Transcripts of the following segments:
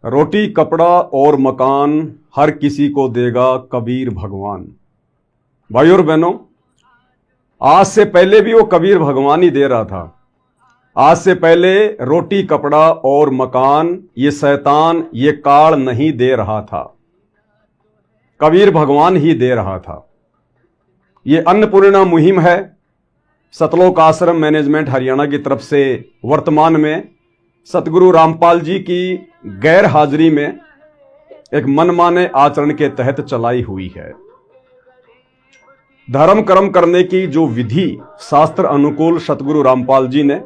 रोटी कपड़ा और मकान हर किसी को देगा कबीर भगवान। भाई और बहनों, आज से पहले भी वो कबीर भगवान ही दे रहा था। आज से पहले रोटी कपड़ा और मकान ये शैतान, ये काल नहीं दे रहा था, कबीर भगवान ही दे रहा था। ये अन्नपूर्णा मुहिम है, सतलोक आश्रम मैनेजमेंट हरियाणा की तरफ से वर्तमान में सतगुरु रामपाल जी की गैर हाजिरी में एक मनमाने आचरण के तहत चलाई हुई है। धर्म कर्म करने की जो विधि शास्त्र अनुकूल सतगुरु रामपाल जी ने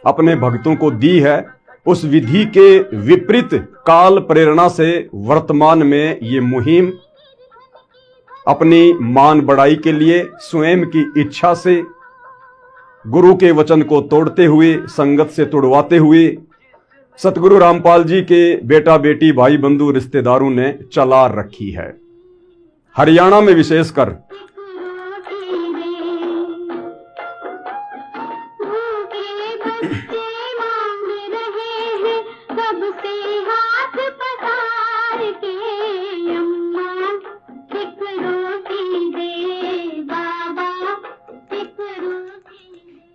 अपने भक्तों को दी है, उस विधि के विपरीत काल प्रेरणा से वर्तमान में ये मुहिम अपनी मान बढ़ाई के लिए स्वयं की इच्छा से गुरु के वचन को तोड़ते हुए, संगत से तुड़वाते हुए सतगुरु रामपाल जी के बेटा बेटी भाई बंधु रिश्तेदारों ने चला रखी है। हरियाणा में विशेषकर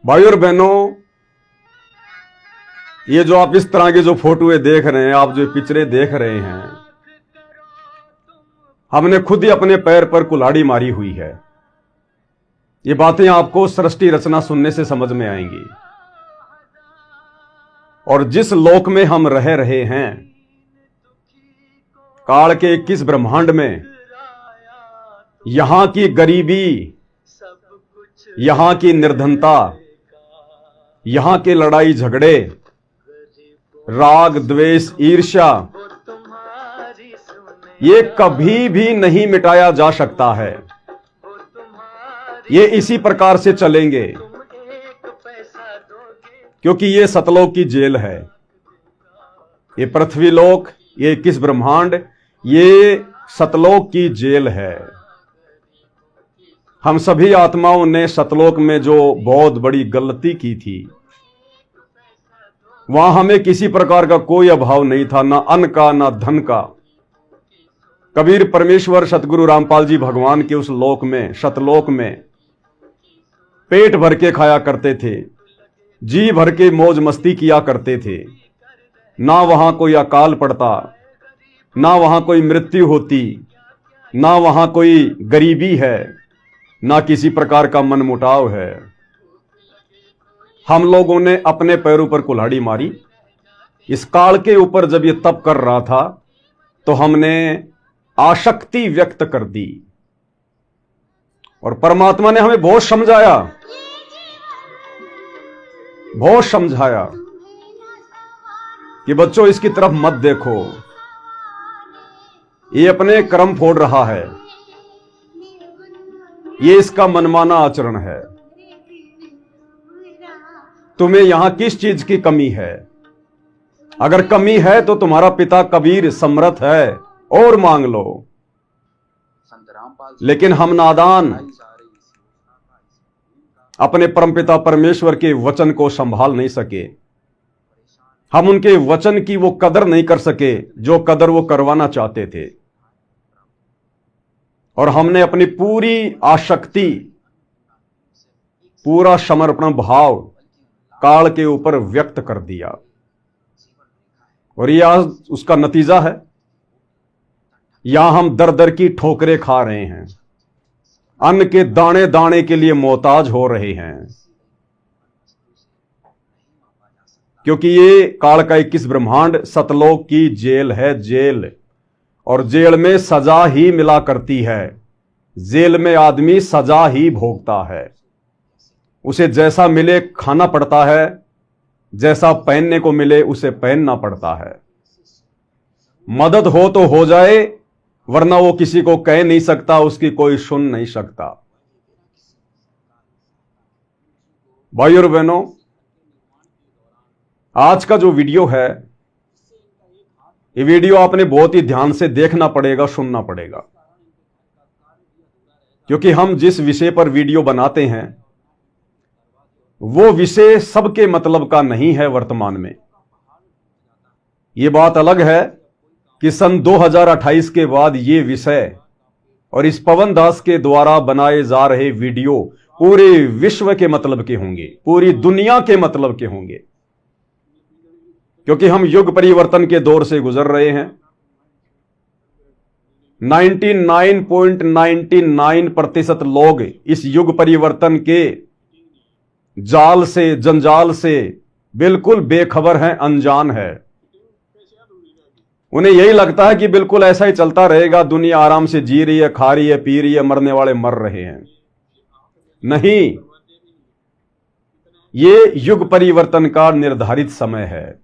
भाई और बहनों, ये जो आप इस तरह के जो फोटोएं देख रहे हैं, आप जो पिक्चरें देख रहे हैं, हमने खुद ही अपने पैर पर कुल्हाड़ी मारी हुई है। ये बातें आपको सृष्टि रचना सुनने से समझ में आएंगी। और जिस लोक में हम रह रहे हैं, काल के 21 ब्रह्मांड में, यहां की गरीबी, यहां की निर्धनता, यहां के लड़ाई झगड़े, राग द्वेष ईर्ष्या, ये कभी भी नहीं मिटाया जा सकता है। ये इसी प्रकार से चलेंगे, क्योंकि ये सतलोक की जेल है। ये पृथ्वीलोक, ये 21 ब्रह्मांड, ये सतलोक की जेल है। हम सभी आत्माओं ने सतलोक में जो बहुत बड़ी गलती की थी, वहां हमें किसी प्रकार का कोई अभाव नहीं था, ना अन्न का ना धन का। कबीर परमेश्वर सतगुरु रामपाल जी भगवान के उस लोक में, सतलोक में, पेट भर के खाया करते थे, जी भर के मौज मस्ती किया करते थे। ना वहां कोई अकाल पड़ता, ना वहां कोई मृत्यु होती, ना वहां कोई गरीबी है, ना किसी प्रकार का मनमुटाव है। हम लोगों ने अपने पैरों पर कुल्हाड़ी मारी। इस काल के ऊपर जब ये तप कर रहा था, तो हमने आसक्ति व्यक्त कर दी और परमात्मा ने हमें बहुत समझाया, बहुत समझाया कि बच्चों इसकी तरफ मत देखो, ये अपने कर्म फोड़ रहा है, ये इसका मनमाना आचरण है। तुम्हें यहां किस चीज की कमी है? अगर कमी है तो तुम्हारा पिता कबीर समर्थ है और मांग लो। लेकिन हम नादान अपने परमपिता परमेश्वर के वचन को संभाल नहीं सके। हम उनके वचन की वो कदर नहीं कर सके जो कदर वो करवाना चाहते थे। और हमने अपनी पूरी आसक्ति, पूरा समर्पण भाव काल के ऊपर व्यक्त कर दिया। और यह आज उसका नतीजा है। यहां हम दर दर की ठोकरें खा रहे हैं, अन्न के दाने दाने के लिए मोहताज हो रहे हैं, क्योंकि ये काल का 21 ब्रह्मांड सतलोक की जेल है, जेल। और जेल में सजा ही मिला करती है। जेल में आदमी सजा ही भोगता है। उसे जैसा मिले खाना पड़ता है, जैसा पहनने को मिले उसे पहनना पड़ता है। मदद हो तो हो जाए, वरना वो किसी को कह नहीं सकता, उसकी कोई सुन नहीं सकता। भाई और बहनों, आज का जो वीडियो है, ये वीडियो आपने बहुत ही ध्यान से देखना पड़ेगा, सुनना पड़ेगा, क्योंकि हम जिस विषय पर वीडियो बनाते हैं वो विषय सबके मतलब का नहीं है वर्तमान में। ये बात अलग है कि सन 2028 के बाद ये विषय और इस पवन दास के द्वारा बनाए जा रहे वीडियो पूरे विश्व के मतलब के होंगे, पूरी दुनिया के मतलब के होंगे, क्योंकि हम युग परिवर्तन के दौर से गुजर रहे हैं। 99.99% लोग इस युग परिवर्तन के जाल से, जंजाल से बिल्कुल बेखबर हैं, अनजान है। उन्हें यही लगता है कि बिल्कुल ऐसा ही चलता रहेगा, दुनिया आराम से जी रही है, खा रही है, पी रही है, मरने वाले मर रहे हैं। नहीं, ये युग परिवर्तन का निर्धारित समय है,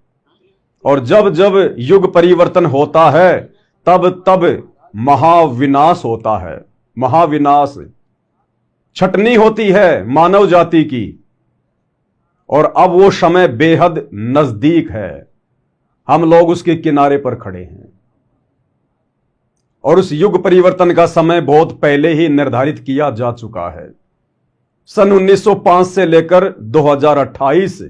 और जब जब युग परिवर्तन होता है तब तब महाविनाश होता है। महाविनाश, छटनी होती है मानव जाति की, और अब वो समय बेहद नजदीक है। हम लोग उसके किनारे पर खड़े हैं, और उस युग परिवर्तन का समय बहुत पहले ही निर्धारित किया जा चुका है। सन 1905 से लेकर 2028,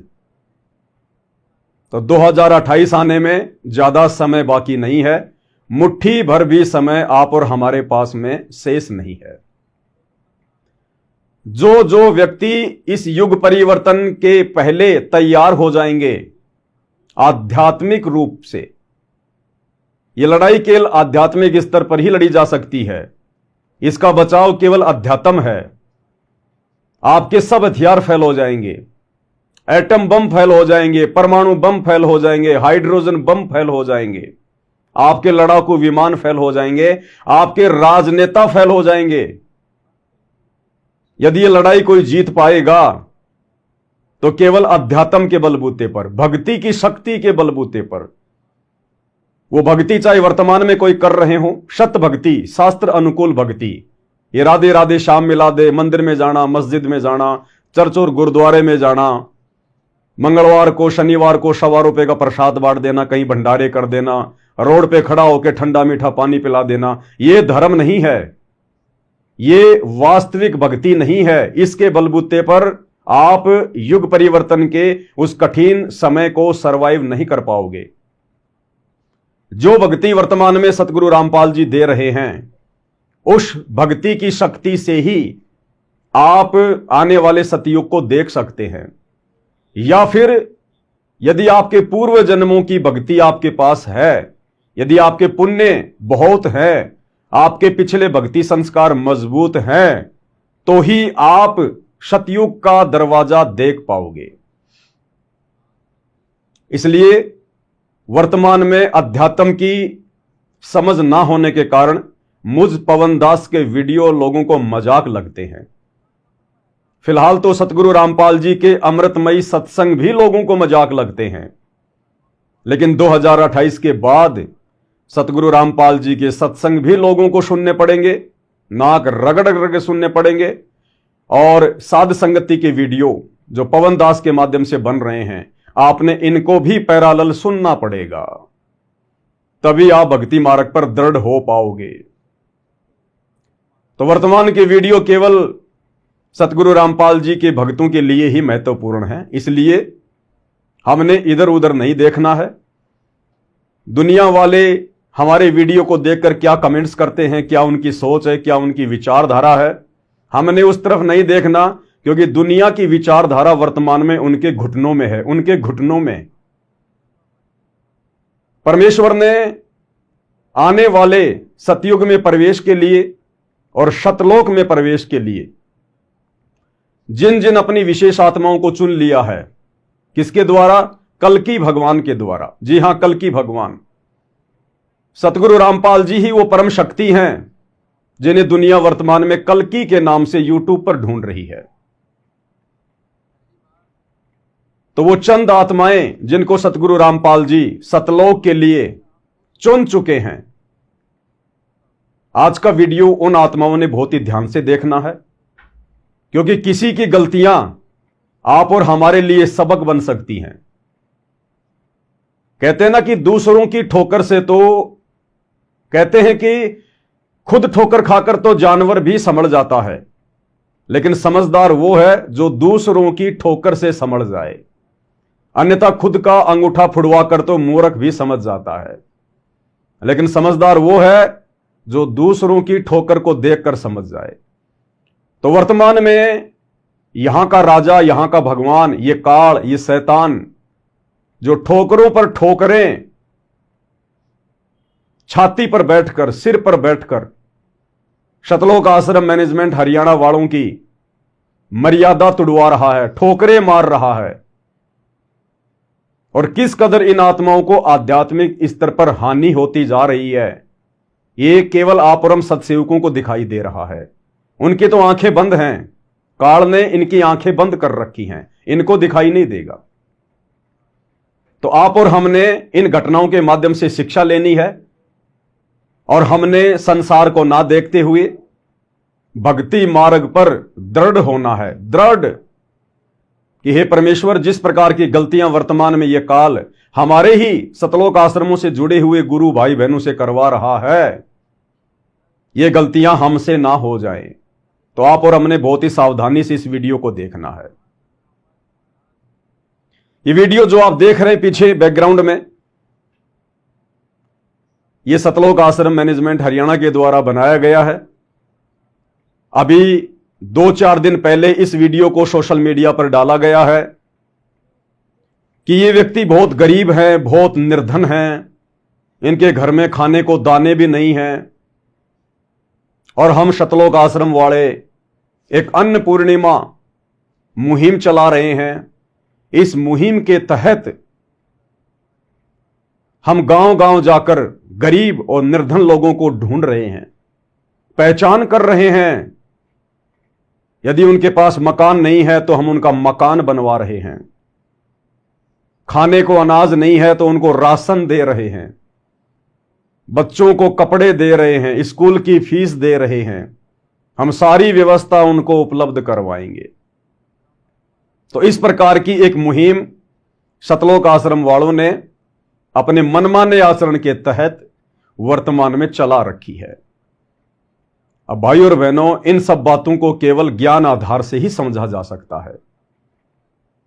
तो 2028 आने में ज्यादा समय बाकी नहीं है। मुट्ठी भर भी समय आप और हमारे पास में शेष नहीं है। जो जो व्यक्ति इस युग परिवर्तन के पहले तैयार हो जाएंगे आध्यात्मिक रूप से, यह लड़ाई केवल आध्यात्मिक स्तर पर ही लड़ी जा सकती है। इसका बचाव केवल अध्यात्म है। आपके सब हथियार फेल हो जाएंगे, एटम बम फेल हो जाएंगे, परमाणु बम फेल हो जाएंगे, हाइड्रोजन बम फेल हो जाएंगे, आपके लड़ाकू विमान फेल हो जाएंगे, आपके राजनेता फेल हो जाएंगे। यदि यह लड़ाई कोई जीत पाएगा तो केवल अध्यात्म के बलबूते पर, भक्ति की शक्ति के बलबूते पर। वो भक्ति चाहे वर्तमान में कोई कर रहे हो, शत भक्ति, शास्त्र अनुकूल भक्ति, ये राधे राधे शाम मिला दे, मंदिर में जाना, मस्जिद में जाना, चर्च और गुरुद्वारे में जाना, मंगलवार को शनिवार को ₹1.25 का प्रसाद बांट देना, कहीं भंडारे कर देना, रोड पे खड़ा होकर ठंडा मीठा पानी पिला देना, ये धर्म नहीं है, ये वास्तविक भक्ति नहीं है। इसके बलबूते पर आप युग परिवर्तन के उस कठिन समय को सरवाइव नहीं कर पाओगे। जो भक्ति वर्तमान में सतगुरु रामपाल जी दे रहे हैं, उस भक्ति की शक्ति से ही आप आने वाले सतयुग को देख सकते हैं। या फिर यदि आपके पूर्व जन्मों की भक्ति आपके पास है, यदि आपके पुण्य बहुत है, आपके पिछले भक्ति संस्कार मजबूत हैं, तो ही आप सतयुग का दरवाजा देख पाओगे। इसलिए वर्तमान में अध्यात्म की समझ ना होने के कारण मुझ पवन दास के वीडियो लोगों को मजाक लगते हैं। फिलहाल तो सतगुरु रामपाल जी के अमृतमयी सत्संग भी लोगों को मजाक लगते हैं, लेकिन 2028 के बाद सतगुरु रामपाल जी के सत्संग भी लोगों को सुनने पड़ेंगे, नाक रगड़ रगड़ के सुनने पड़ेंगे। और साध संगति के वीडियो जो पवन दास के माध्यम से बन रहे हैं, आपने इनको भी पैरालल सुनना पड़ेगा, तभी आप भक्ति मार्ग पर दृढ़ हो पाओगे। तो वर्तमान के वीडियो केवल सतगुरु रामपाल जी के भक्तों के लिए ही महत्वपूर्ण है, इसलिए हमने इधर उधर नहीं देखना है। दुनिया वाले हमारे वीडियो को देखकर क्या कमेंट्स करते हैं, क्या उनकी सोच है, क्या उनकी विचारधारा है, हमने उस तरफ नहीं देखना, क्योंकि दुनिया की विचारधारा वर्तमान में उनके घुटनों में है, उनके घुटनों में। परमेश्वर ने आने वाले सतयुग में प्रवेश के लिए और शतलोक में प्रवेश के लिए जिन जिन अपनी विशेष आत्माओं को चुन लिया है, किसके द्वारा? कल्कि भगवान के द्वारा। जी हां, कल्कि भगवान सतगुरु रामपाल जी ही वो परम शक्ति हैं जिन्हें दुनिया वर्तमान में कल्कि के नाम से यूट्यूब पर ढूंढ रही है। तो वो चंद आत्माएं जिनको सतगुरु रामपाल जी सतलोक के लिए चुन चुके हैं, आज का वीडियो उन आत्माओं ने बहुत ही ध्यान से देखना है, क्योंकि किसी की गलतियां आप और हमारे लिए सबक बन सकती हैं। कहते हैं ना कि दूसरों की ठोकर से, तो कहते हैं कि खुद ठोकर खाकर तो जानवर भी संभल जाता है, लेकिन समझदार वो है जो दूसरों की ठोकर से समझ जाए, अन्यथा खुद का अंगूठा फुड़वा कर तो मूर्ख भी समझ जाता है। लेकिन समझदार वो है जो दूसरों की ठोकर को देखकर समझ जाए। तो वर्तमान में यहां का राजा, यहां का भगवान, ये काल, ये शैतान जो ठोकरों पर ठोकरें छाती पर बैठकर, सिर पर बैठकर सतलोक आश्रम मैनेजमेंट हरियाणा वालों की मर्यादा तुड़वा रहा है, ठोकरें मार रहा है, और किस कदर इन आत्माओं को आध्यात्मिक स्तर पर हानि होती जा रही है, ये केवल आप और हम सत्सेवकों को दिखाई दे रहा है। उनकी तो आंखें बंद हैं, काल ने इनकी आंखें बंद कर रखी हैं, इनको दिखाई नहीं देगा। तो आप और हमने इन घटनाओं के माध्यम से शिक्षा लेनी है, और हमने संसार को ना देखते हुए भक्ति मार्ग पर दृढ़ होना है। दृढ़ कि हे परमेश्वर, जिस प्रकार की गलतियां वर्तमान में यह काल हमारे ही सतलोक आश्रमों से जुड़े हुए गुरु भाई बहनों से करवा रहा है, ये गलतियां हमसे ना हो जाएं। तो आप और हमने बहुत ही सावधानी से इस वीडियो को देखना है। ये वीडियो जो आप देख रहे हैं पीछे बैकग्राउंड में, ये सतलोक आश्रम मैनेजमेंट हरियाणा के द्वारा बनाया गया है। अभी 2-4 दिन पहले इस वीडियो को सोशल मीडिया पर डाला गया है कि ये व्यक्ति बहुत गरीब हैं, बहुत निर्धन हैं, इनके घर में खाने को दाने भी नहीं हैं, और हम सतलोक आश्रम वाले एक अन्न पूर्णिमा मुहिम चला रहे हैं। इस मुहिम के तहत हम गांव-गांव जाकर गरीब और निर्धन लोगों को ढूंढ रहे हैं, पहचान कर रहे हैं। यदि उनके पास मकान नहीं है तो हम उनका मकान बनवा रहे हैं, खाने को अनाज नहीं है तो उनको राशन दे रहे हैं, बच्चों को कपड़े दे रहे हैं, स्कूल की फीस दे रहे हैं, हम सारी व्यवस्था उनको उपलब्ध करवाएंगे। तो इस प्रकार की एक मुहिम सतलोक आश्रम वालों ने अपने मनमाने आचरण के तहत वर्तमान में चला रखी है। अब भाई और बहनों, इन सब बातों को केवल ज्ञान आधार से ही समझा जा सकता है,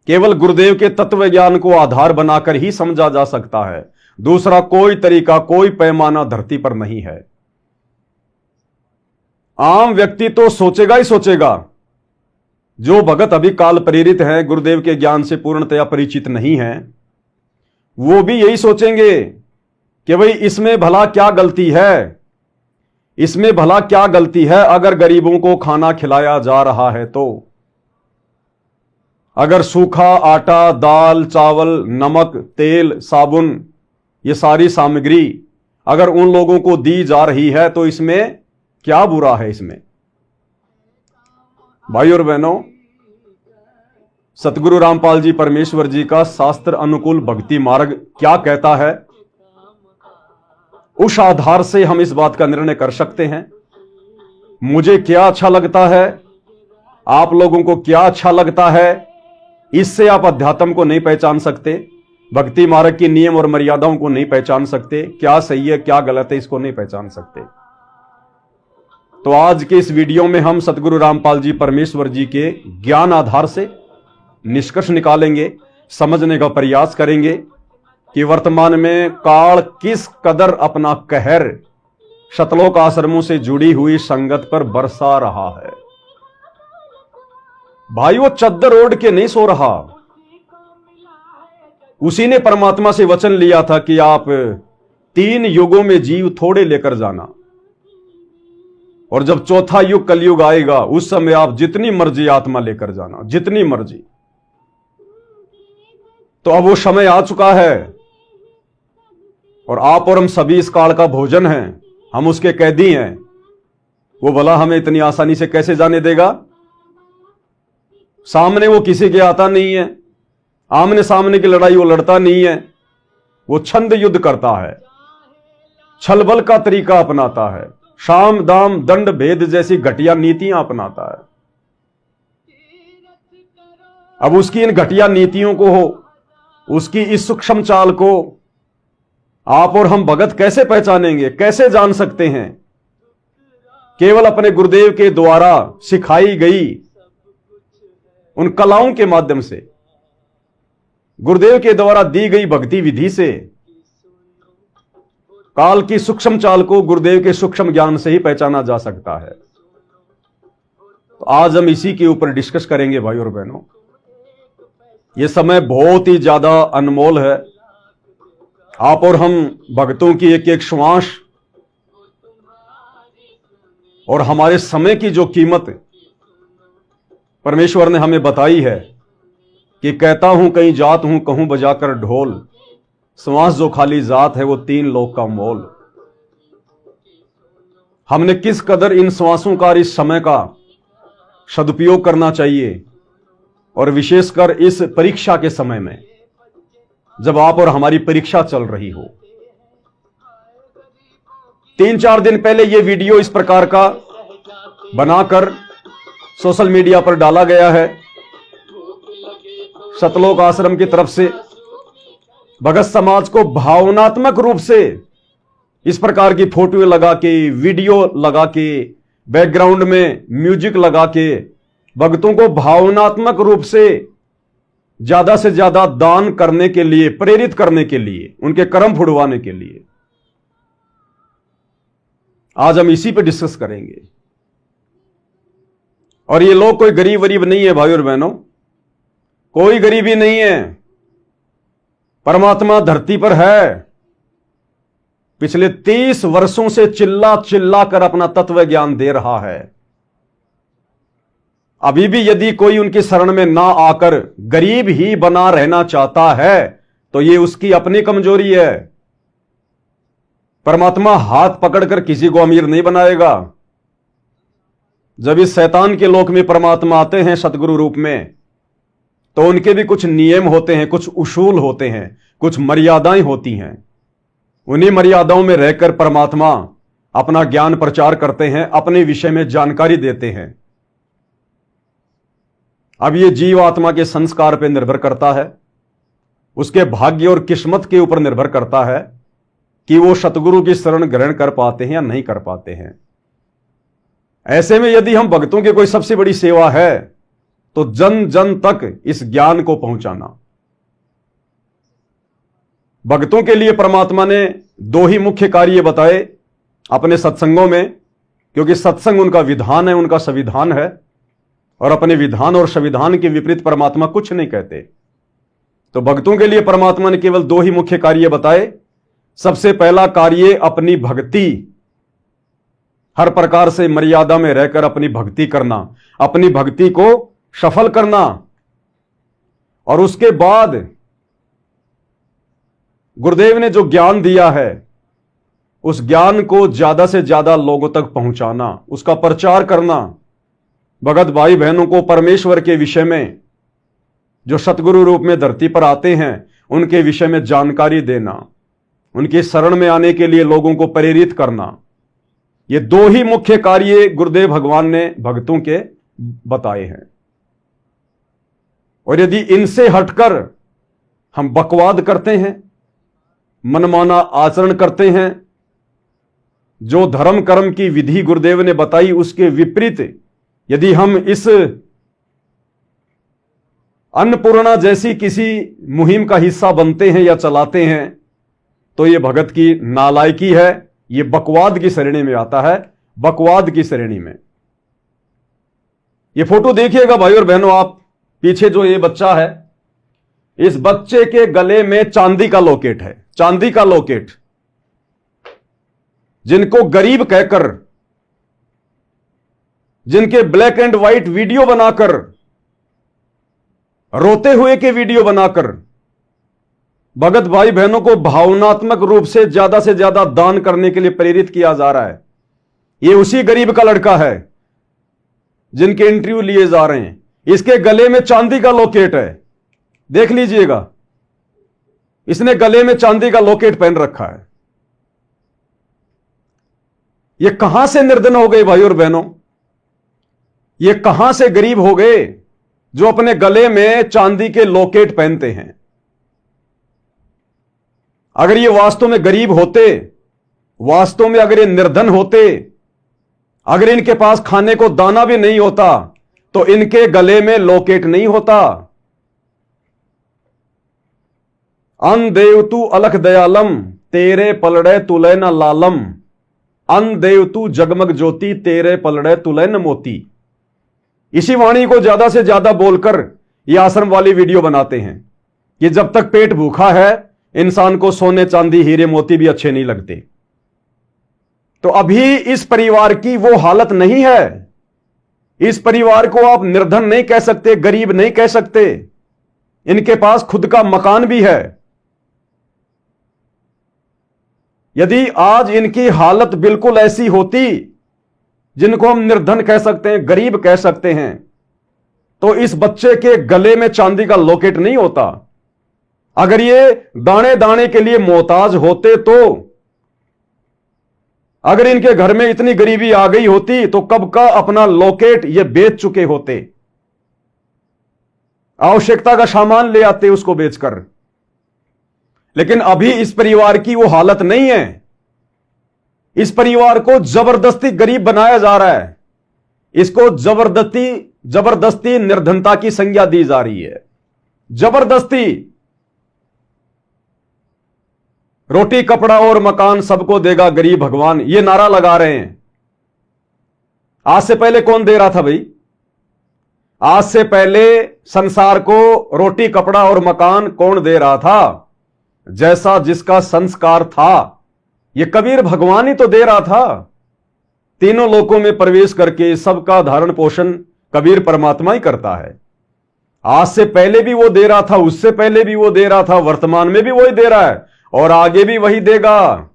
केवल गुरुदेव के तत्व ज्ञान को आधार बनाकर ही समझा जा सकता है। दूसरा कोई तरीका, कोई पैमाना धरती पर नहीं है। आम व्यक्ति तो सोचेगा ही सोचेगा, जो भगत अभी काल प्रेरित हैं, गुरुदेव के ज्ञान से पूर्णतया परिचित नहीं हैं, वो भी यही सोचेंगे कि भाई इसमें भला क्या गलती है, इसमें भला क्या गलती है अगर गरीबों को खाना खिलाया जा रहा है तो। अगर सूखा आटा, दाल, चावल, नमक, तेल, साबुन, ये सारी सामग्री अगर उन लोगों को दी जा रही है तो इसमें क्या बुरा है? इसमें भाई और बहनों, सतगुरु रामपाल जी परमेश्वर जी का शास्त्र अनुकूल भक्ति मार्ग क्या कहता है, उस आधार से हम इस बात का निर्णय कर सकते हैं। मुझे क्या अच्छा लगता है, आप लोगों को क्या अच्छा लगता है, इससे आप अध्यात्म को नहीं पहचान सकते, भक्ति मार्ग की नियम और मर्यादाओं को नहीं पहचान सकते, क्या सही है क्या गलत है इसको नहीं पहचान सकते। तो आज के इस वीडियो में हम सतगुरु रामपाल जी परमेश्वर जी के ज्ञान आधार से निष्कर्ष निकालेंगे, समझने का प्रयास करेंगे कि वर्तमान में काल किस कदर अपना कहर सतलोक आश्रमों से जुड़ी हुई संगत पर बरसा रहा है। भाई वो चद्दर ओढ़ के नहीं सो रहा, उसी ने परमात्मा से वचन लिया था कि आप 3 युगों में जीव थोड़े लेकर जाना, और जब चौथा युग कलयुग आएगा उस समय आप जितनी मर्जी आत्मा लेकर जाना, जितनी मर्जी। तो अब वो समय आ चुका है और आप और हम सभी इस काल का भोजन हैं, हम उसके कैदी हैं। वो भला हमें इतनी आसानी से कैसे जाने देगा? सामने वो किसी के आता नहीं है, आमने सामने की लड़ाई वो लड़ता नहीं है, वो छंद युद्ध करता है, छलबल का तरीका अपनाता है, शाम दाम दंड भेद जैसी घटिया नीतियां अपनाता है। अब उसकी इन घटिया नीतियों को, उसकी इस सूक्ष्म चाल को आप और हम भगत कैसे पहचानेंगे, कैसे जान सकते हैं? केवल अपने गुरुदेव के द्वारा सिखाई गई उन कलाओं के माध्यम से, गुरुदेव के द्वारा दी गई भक्ति विधि से, काल की सूक्ष्म चाल को गुरुदेव के सूक्ष्म ज्ञान से ही पहचाना जा सकता है। तो आज हम इसी के ऊपर डिस्कस करेंगे भाई और बहनों। यह समय बहुत ही ज्यादा अनमोल है। आप और हम भक्तों की एक एक श्वास और हमारे समय की जो कीमत परमेश्वर ने हमें बताई है कि कहता हूं कहीं जात हूं कहूं बजाकर ढोल, श्वास जो खाली जात है वो 3 लोक का मोल। हमने किस कदर इन श्वासों का, इस समय का सदुपयोग करना चाहिए, और विशेषकर इस परीक्षा के समय में जब आप और हमारी परीक्षा चल रही हो। 3-4 दिन पहले यह वीडियो इस प्रकार का बनाकर सोशल मीडिया पर डाला गया है। सतलोक आश्रम की तरफ से भगत समाज को भावनात्मक रूप से इस प्रकार की फोटो लगा के, वीडियो लगा के, बैकग्राउंड में म्यूजिक लगा के भक्तों को भावनात्मक रूप से ज्यादा दान करने के लिए, प्रेरित करने के लिए, उनके कर्म फुड़वाने के लिए आज हम इसी पे डिस्कस करेंगे। और ये लोग कोई गरीब वरीब नहीं है भाई और बहनों, कोई गरीबी नहीं है। परमात्मा धरती पर है। पिछले 30 वर्षों से चिल्ला चिल्ला कर अपना तत्व ज्ञान दे रहा है। अभी भी यदि कोई उनकी शरण में ना आकर गरीब ही बना रहना चाहता है तो ये उसकी अपनी कमजोरी है। परमात्मा हाथ पकड़कर किसी को अमीर नहीं बनाएगा। जब इस शैतान के लोक में परमात्मा आते हैं सतगुरु रूप में, तो उनके भी कुछ नियम होते हैं, कुछ उसूल होते हैं, कुछ मर्यादाएं होती हैं। उन्हीं मर्यादाओं में रहकर परमात्मा अपना ज्ञान प्रचार करते हैं, अपने विषय में जानकारी देते हैं। अब ये जीव आत्मा के संस्कार पर निर्भर करता है, उसके भाग्य और किस्मत के ऊपर निर्भर करता है कि वो सतगुरु की शरण ग्रहण कर पाते हैं या नहीं कर पाते हैं। ऐसे में यदि हम भक्तों की कोई सबसे बड़ी सेवा है तो जन जन तक इस ज्ञान को पहुंचाना। भक्तों के लिए परमात्मा ने 2 ही मुख्य कार्य बताए अपने सत्संगों में, क्योंकि सत्संग उनका विधान है, उनका संविधान है, और अपने विधान और संविधान के विपरीत परमात्मा कुछ नहीं कहते। तो भक्तों के लिए परमात्मा ने केवल 2 ही मुख्य कार्य बताए। सबसे पहला कार्य अपनी भक्ति, हर प्रकार से मर्यादा में रहकर अपनी भक्ति करना, अपनी भक्ति को सफल करना। और उसके बाद गुरुदेव ने जो ज्ञान दिया है उस ज्ञान को ज्यादा से ज्यादा लोगों तक पहुंचाना, उसका प्रचार करना। भगत भाई बहनों को परमेश्वर के विषय में, जो सतगुरु रूप में धरती पर आते हैं, उनके विषय में जानकारी देना, उनके शरण में आने के लिए लोगों को प्रेरित करना। ये 2 ही मुख्य कार्य गुरुदेव भगवान ने भक्तों के बताए हैं। और यदि इनसे हटकर हम बकवाद करते हैं, मनमाना आचरण करते हैं, जो धर्म कर्म की विधि गुरुदेव ने बताई उसके विपरीत यदि हम इस अन्नपूर्णा जैसी किसी मुहिम का हिस्सा बनते हैं या चलाते हैं, तो यह भगत की नालायकी है। यह बकवाद की श्रेणी में आता है, बकवाद की श्रेणी में। यह फोटो देखिएगा भाई और बहनों, आप पीछे जो ये बच्चा है, इस बच्चे के गले में चांदी का लॉकेट है, चांदी का लॉकेट। जिनको गरीब कहकर, जिनके ब्लैक एंड व्हाइट वीडियो बनाकर, रोते हुए के वीडियो बनाकर भगत भाई बहनों को भावनात्मक रूप से ज्यादा दान करने के लिए प्रेरित किया जा रहा है। यह उसी गरीब का लड़का है जिनके इंटरव्यू लिए जा रहे हैं। इसके गले में चांदी का लॉकेट है, देख लीजिएगा, इसने गले में चांदी का लॉकेट पहन रखा है। यह कहां से निर्धन हो गए भाई और बहनों? ये कहां से गरीब हो गए जो अपने गले में चांदी के लॉकेट पहनते हैं? अगर ये वास्तव में गरीब होते, वास्तव में अगर ये निर्धन होते, अगर इनके पास खाने को दाना भी नहीं होता, तो इनके गले में लॉकेट नहीं होता। अन देव तू अलख दयालम, तेरे पलड़े तुले न लालम। अन देव तू जगमग ज्योति, तेरे पलड़े तुले न मोती। इसी वाणी को ज्यादा से ज्यादा बोलकर यह आश्रम वाली वीडियो बनाते हैं कि जब तक पेट भूखा है इंसान को सोने चांदी हीरे मोती भी अच्छे नहीं लगते। तो अभी इस परिवार की वो हालत नहीं है। इस परिवार को आप निर्धन नहीं कह सकते, गरीब नहीं कह सकते। इनके पास खुद का मकान भी है। यदि आज इनकी हालत बिल्कुल ऐसी होती जिनको हम निर्धन कह सकते हैं, गरीब कह सकते हैं, तो इस बच्चे के गले में चांदी का लॉकेट नहीं होता। अगर ये दाने दाने के लिए मोहताज होते, तो अगर इनके घर में इतनी गरीबी आ गई होती तो कब का अपना लॉकेट ये बेच चुके होते, आवश्यकता का सामान ले आते उसको बेचकर। लेकिन अभी इस परिवार की वो हालत नहीं है। इस परिवार को जबरदस्ती गरीब बनाया जा रहा है। इसको जबरदस्ती निर्धनता की संज्ञा दी जा रही है। जबरदस्ती। रोटी कपड़ा और मकान सबको देगा गरीब भगवान, ये नारा लगा रहे हैं। आज से पहले कौन दे रहा था भाई? आज से पहले संसार को रोटी कपड़ा और मकान कौन दे रहा था? जैसा जिसका संस्कार था, ये कबीर भगवान ही तो दे रहा था। तीनों लोकों में प्रवेश करके सबका धारण पोषण कबीर परमात्मा ही करता है। आज से पहले भी वो दे रहा था, उससे पहले भी वो दे रहा था, वर्तमान में भी वही दे रहा है और आगे भी वही देगा।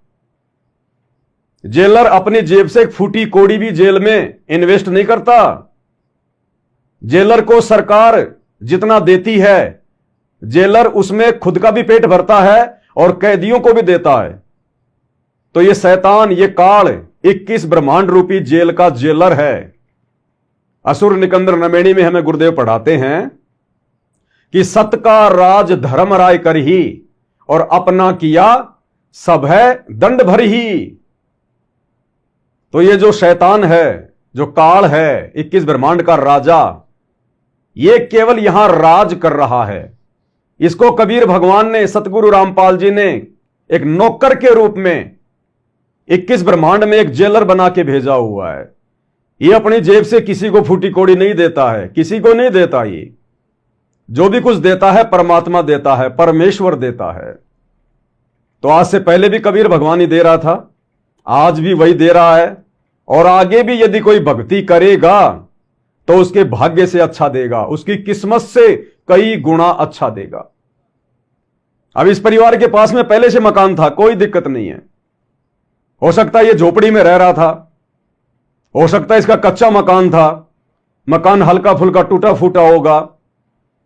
जेलर अपनी जेब से एक फूटी कोड़ी भी जेल में इन्वेस्ट नहीं करता। जेलर को सरकार जितना देती है, जेलर उसमें खुद का भी पेट भरता है और कैदियों को भी देता है। तो ये शैतान, ये काल 21 ब्रह्मांड रूपी जेल का जेलर है। असुर निकंदर नमेणी में हमें गुरुदेव पढ़ाते हैं कि सत का राज धर्म राय कर ही, और अपना किया सब है दंड भर ही। तो ये जो शैतान है, जो काल है, 21 ब्रह्मांड का राजा, ये केवल यहां राज कर रहा है। इसको कबीर भगवान ने, सतगुरु रामपाल जी ने एक नौकर के रूप में 21 ब्रह्मांड में एक जेलर बना के भेजा हुआ है। ये अपनी जेब से किसी को फूटी कोड़ी नहीं देता है, किसी को नहीं देता। ये जो भी कुछ देता है परमात्मा देता है, परमेश्वर देता है। तो आज से पहले भी कबीर भगवान ही दे रहा था, आज भी वही दे रहा है, और आगे भी यदि कोई भक्ति करेगा तो उसके भाग्य से अच्छा देगा, उसकी किस्मत से कई गुना अच्छा देगा। अब इस परिवार के पास में पहले से मकान था, कोई दिक्कत नहीं है। हो सकता है ये झोपड़ी में रह रहा था, हो सकता है इसका कच्चा मकान था, मकान हल्का फुल्का टूटा फूटा होगा,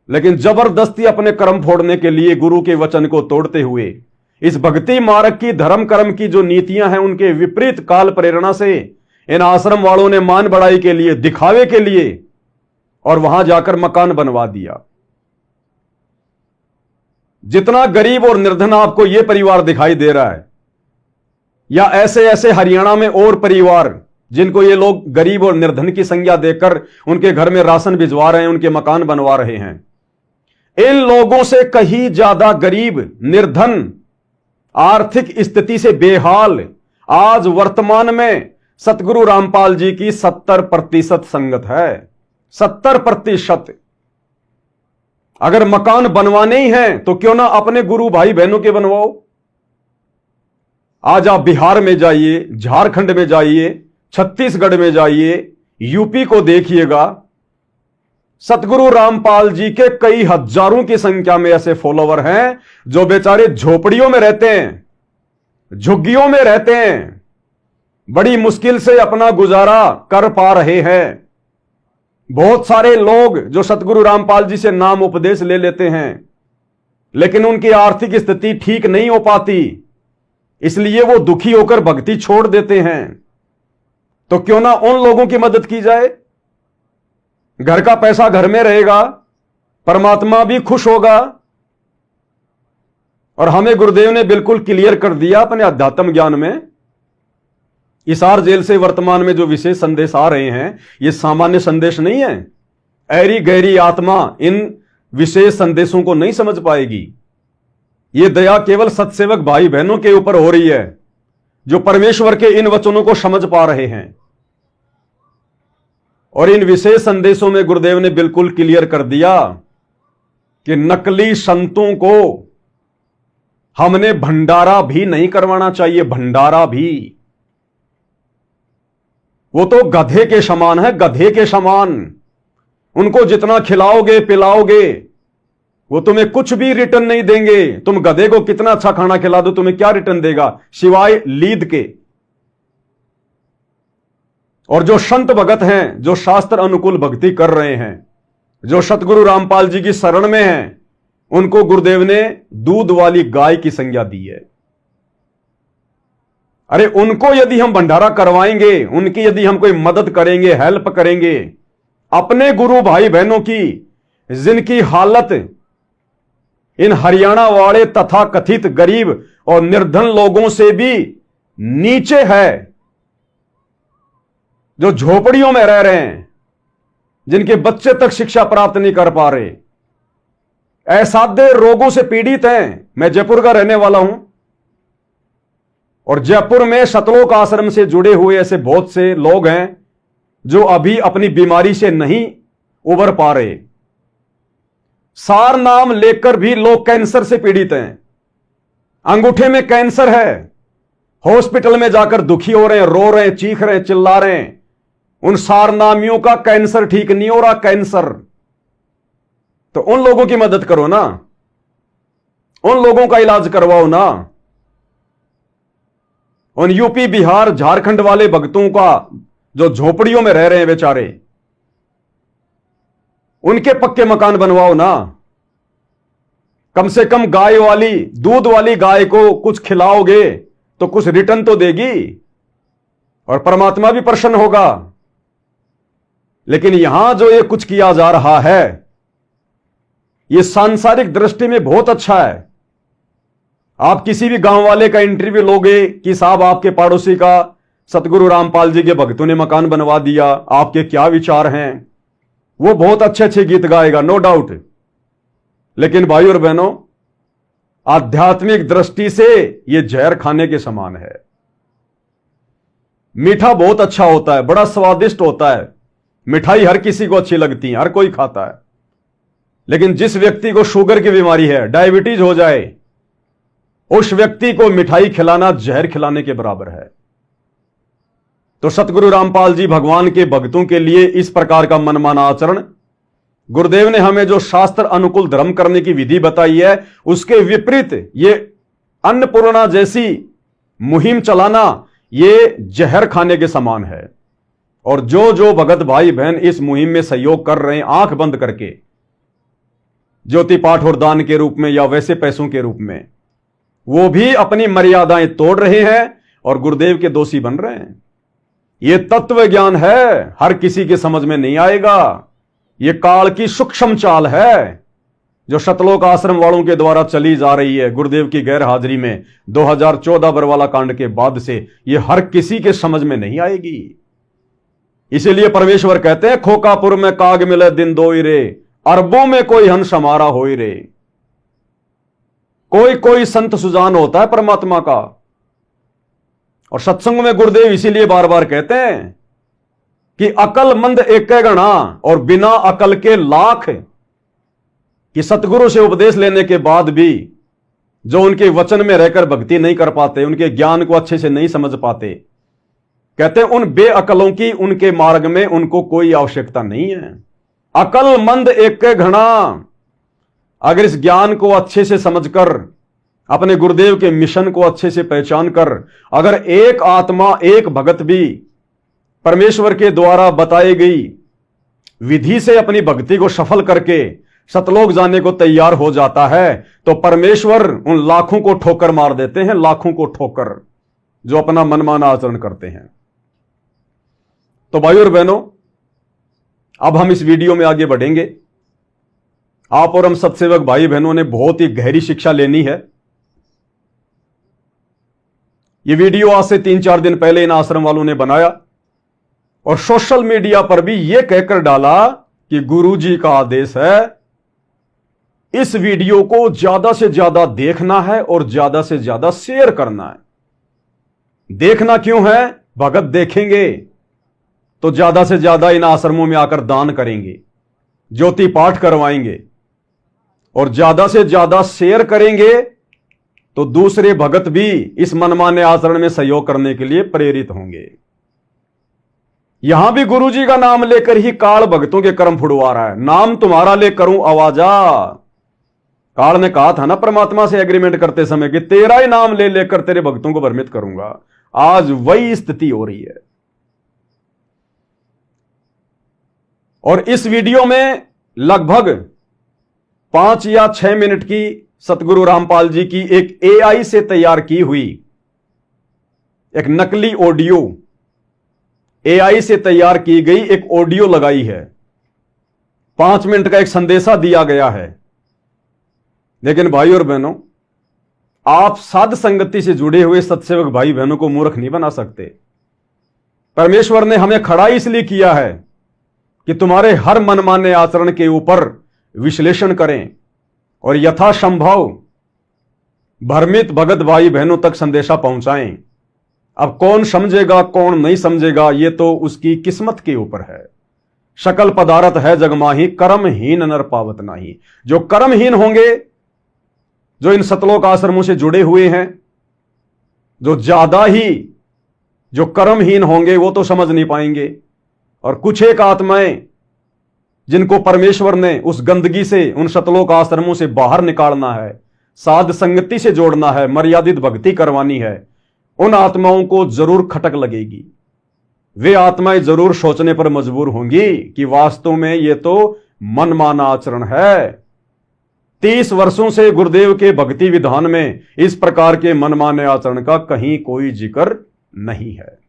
लेकिन जबरदस्ती अपने कर्म फोड़ने के लिए गुरु के वचन को तोड़ते हुए इस भक्ति मार्ग की, धर्म कर्म की जो नीतियां हैं, उनके विपरीत काल प्रेरणा से इन आश्रम वालों ने मान बढ़ाई के लिए, दिखावे के लिए, और वहां जाकर मकान बनवा दिया। जितना गरीब और निर्धन आपको यह परिवार दिखाई दे रहा है, या ऐसे ऐसे हरियाणा में और परिवार जिनको ये लोग गरीब और निर्धन की संज्ञा देकर उनके घर में राशन भिजवा रहे हैं, उनके मकान बनवा रहे हैं, इन लोगों से कहीं ज्यादा गरीब, निर्धन, आर्थिक स्थिति से बेहाल आज वर्तमान में सतगुरु रामपाल जी की 70% संगत है। 70%। अगर मकान बनवाने ही हैं तो क्यों ना अपने गुरु भाई बहनों के बनवाओ। आज आप बिहार में जाइए, झारखंड में जाइए, छत्तीसगढ़ में जाइए, यूपी को देखिएगा, सतगुरु रामपाल जी के कई हजारों की संख्या में ऐसे फॉलोवर हैं जो बेचारे झोपड़ियों में रहते हैं, झुग्गियों में रहते हैं, बड़ी मुश्किल से अपना गुजारा कर पा रहे हैं। बहुत सारे लोग जो सतगुरु रामपाल जी से नाम उपदेश ले लेते हैं, लेकिन उनकी आर्थिक स्थिति ठीक नहीं हो पाती, इसलिए वो दुखी होकर भक्ति छोड़ देते हैं। तो क्यों ना उन लोगों की मदद की जाए। घर का पैसा घर में रहेगा, परमात्मा भी खुश होगा। और हमें गुरुदेव ने बिल्कुल क्लियर कर दिया अपने अध्यात्म ज्ञान में, हिसार जेल से वर्तमान में जो विशेष संदेश आ रहे हैं, ये सामान्य संदेश नहीं है। ऐरी गहरी आत्मा इन विशेष संदेशों को नहीं समझ पाएगी। यह दया केवल सत्सेवक भाई बहनों के ऊपर हो रही है जो परमेश्वर के इन वचनों को समझ पा रहे हैं। और इन विशेष संदेशों में गुरुदेव ने बिल्कुल क्लियर कर दिया कि नकली संतों को हमने भंडारा भी नहीं करवाना चाहिए। भंडारा भी, वो तो गधे के समान है, गधे के समान। उनको जितना खिलाओगे पिलाओगे वो तुम्हें कुछ भी रिटर्न नहीं देंगे। तुम गधे को कितना अच्छा खाना खिला दो, तुम्हें क्या रिटर्न देगा सिवाय लीद के। और जो संत भगत हैं, जो शास्त्र अनुकूल भक्ति कर रहे हैं, जो सतगुरु रामपाल जी की शरण में हैं, उनको गुरुदेव ने दूध वाली गाय की संज्ञा दी है। अरे उनको यदि हम भंडारा करवाएंगे, उनकी यदि हम कोई मदद करेंगे, हेल्प करेंगे, अपने गुरु भाई बहनों की जिनकी हालत इन हरियाणा वाले तथा कथित गरीब और निर्धन लोगों से भी नीचे है, जो झोपड़ियों में रह रहे हैं, जिनके बच्चे तक शिक्षा प्राप्त नहीं कर पा रहे, असाध्य रोगों से पीड़ित हैं। मैं जयपुर का रहने वाला हूं और जयपुर में सतलोक आश्रम से जुड़े हुए ऐसे बहुत से लोग हैं जो अभी अपनी बीमारी से नहीं उबर पा रहे। सार नाम लेकर भी लोग कैंसर से पीड़ित हैं, अंगूठे में कैंसर है, हॉस्पिटल में जाकर दुखी हो रहे हैं, रो रहे हैं, चीख रहे हैं, चिल्ला रहे हैं। उन सारनामियों का कैंसर ठीक नहीं हो रहा, कैंसर। तो उन लोगों की मदद करो ना, उन लोगों का इलाज करवाओ ना। उन यूपी बिहार झारखंड वाले भक्तों का जो झोपड़ियों में रह रहे हैं बेचारे, उनके पक्के मकान बनवाओ ना। कम से कम गाय वाली, दूध वाली गाय को कुछ खिलाओगे तो कुछ रिटर्न तो देगी और परमात्मा भी प्रसन्न होगा। लेकिन यहां जो ये कुछ किया जा रहा है, ये सांसारिक दृष्टि में बहुत अच्छा है। आप किसी भी गांव वाले का इंटरव्यू लोगे कि साहब आपके पड़ोसी का सतगुरु रामपाल जी के भक्तों ने मकान बनवा दिया, आपके क्या विचार हैं, वो बहुत अच्छे अच्छे गीत गाएगा, नो डाउट। लेकिन भाई और बहनों, आध्यात्मिक दृष्टि से यह जहर खाने के समान है। मीठा बहुत अच्छा होता है, बड़ा स्वादिष्ट होता है, मिठाई हर किसी को अच्छी लगती है, हर कोई खाता है। लेकिन जिस व्यक्ति को शुगर की बीमारी है, डायबिटीज हो जाए, उस व्यक्ति को मिठाई खिलाना जहर खिलाने के बराबर है। तो सतगुरु रामपाल जी भगवान के भक्तों के लिए इस प्रकार का मनमाना आचरण, गुरुदेव ने हमें जो शास्त्र अनुकूल धर्म करने की विधि बताई है, उसके विपरीत ये अन्नपूर्णा जैसी मुहिम चलाना, ये जहर खाने के समान है। और जो जो भगत भाई बहन इस मुहिम में सहयोग कर रहे हैं, आंख बंद करके, ज्योति पाठ और दान के रूप में या वैसे पैसों के रूप में, वो भी अपनी मर्यादाएं तोड़ रहे हैं और गुरुदेव के दोषी बन रहे हैं। ये तत्व ज्ञान है, हर किसी के समझ में नहीं आएगा। ये काल की सूक्ष्म चाल है जो सतलोक आश्रम वालों के द्वारा चली जा रही है गुरुदेव की गैर हाजिरी में 2014 बरवाला कांड के बाद से। ये हर किसी के समझ में नहीं आएगी। इसीलिए परमेश्वर कहते हैं, खोकापुर में काग मिले दिन दोई रे, अरबों में कोई हंस हमारा होई रे। कोई कोई संत सुजान होता है परमात्मा का। और सत्संग में गुरुदेव इसीलिए बार बार कहते हैं कि अकलमंद एक गणा और बिना अकल के लाख। कि सतगुरु से उपदेश लेने के बाद भी जो उनके वचन में रहकर भक्ति नहीं कर पाते, उनके ज्ञान को अच्छे से नहीं समझ पाते, कहते हैं उन बेअकलों की उनके मार्ग में उनको कोई आवश्यकता नहीं है। अकलमंद एक घना। अगर इस ज्ञान को अच्छे से समझकर, अपने गुरुदेव के मिशन को अच्छे से पहचान कर, अगर एक आत्मा, एक भगत भी परमेश्वर के द्वारा बताई गई विधि से अपनी भक्ति को सफल करके सतलोक जाने को तैयार हो जाता है, तो परमेश्वर उन लाखों को ठोकर मार देते हैं, लाखों को ठोकर, जो अपना मनमाना आचरण करते हैं। तो भाइयों और बहनों, अब हम इस वीडियो में आगे बढ़ेंगे। आप और हम सत्सेवक भाई बहनों ने बहुत ही गहरी शिक्षा लेनी है। यह वीडियो आज से 3-4 दिन पहले इन आश्रम वालों ने बनाया और सोशल मीडिया पर भी यह कहकर डाला कि गुरुजी का आदेश है, इस वीडियो को ज्यादा से ज्यादा देखना है और ज्यादा से ज्यादा शेयर करना है। देखना क्यों है? भगत देखेंगे तो ज्यादा से ज्यादा इन आश्रमों में आकर दान करेंगे, ज्योति पाठ करवाएंगे, और ज्यादा से ज्यादा शेयर करेंगे तो दूसरे भगत भी इस मनमाने आचरण में सहयोग करने के लिए प्रेरित होंगे। यहां भी गुरुजी का नाम लेकर ही काल भक्तों के कर्म फुड़वा रहा है। नाम तुम्हारा ले करूं आवाजा। काल ने कहा था ना परमात्मा से एग्रीमेंट करते समय कि तेरा ही नाम ले लेकर तेरे भक्तों को भ्रमित करूंगा। आज वही स्थिति हो रही है। और इस वीडियो में लगभग 5 या 6 मिनट की सतगुरु रामपाल जी की एक एआई से तैयार की हुई एक नकली ऑडियो, एआई से तैयार की गई एक ऑडियो लगाई है। 5 मिनट का एक संदेशा दिया गया है। लेकिन भाई और बहनों, आप साध संगति से जुड़े हुए सत्सेवक भाई बहनों को मूर्ख नहीं बना सकते। परमेश्वर ने हमें खड़ा इसलिए किया है कि तुम्हारे हर मनमाने आचरण के ऊपर विश्लेषण करें और यथासंभव भ्रमित भगत भाई बहनों तक संदेशा पहुंचाएं। अब कौन समझेगा कौन नहीं समझेगा ये तो उसकी किस्मत के ऊपर है। शकल पदारथ है जगमाही, कर्महीन नर पावत नाही। जो कर्महीन होंगे, जो इन सतलोक आश्रमों से जुड़े हुए हैं, जो ज्यादा ही जो कर्महीन होंगे वो तो समझ नहीं पाएंगे। और कुछ एक आत्माएं जिनको परमेश्वर ने उस गंदगी से, उन सतलोक आश्रमों से बाहर निकालना है, साध संगति से जोड़ना है, मर्यादित भक्ति करवानी है, उन आत्माओं को जरूर खटक लगेगी। वे आत्माएं जरूर सोचने पर मजबूर होंगी कि वास्तव में ये तो मनमाना आचरण है। 30 वर्षों से गुरुदेव के भक्ति विधान में इस प्रकार के मनमाने आचरण का कहीं कोई जिक्र नहीं है।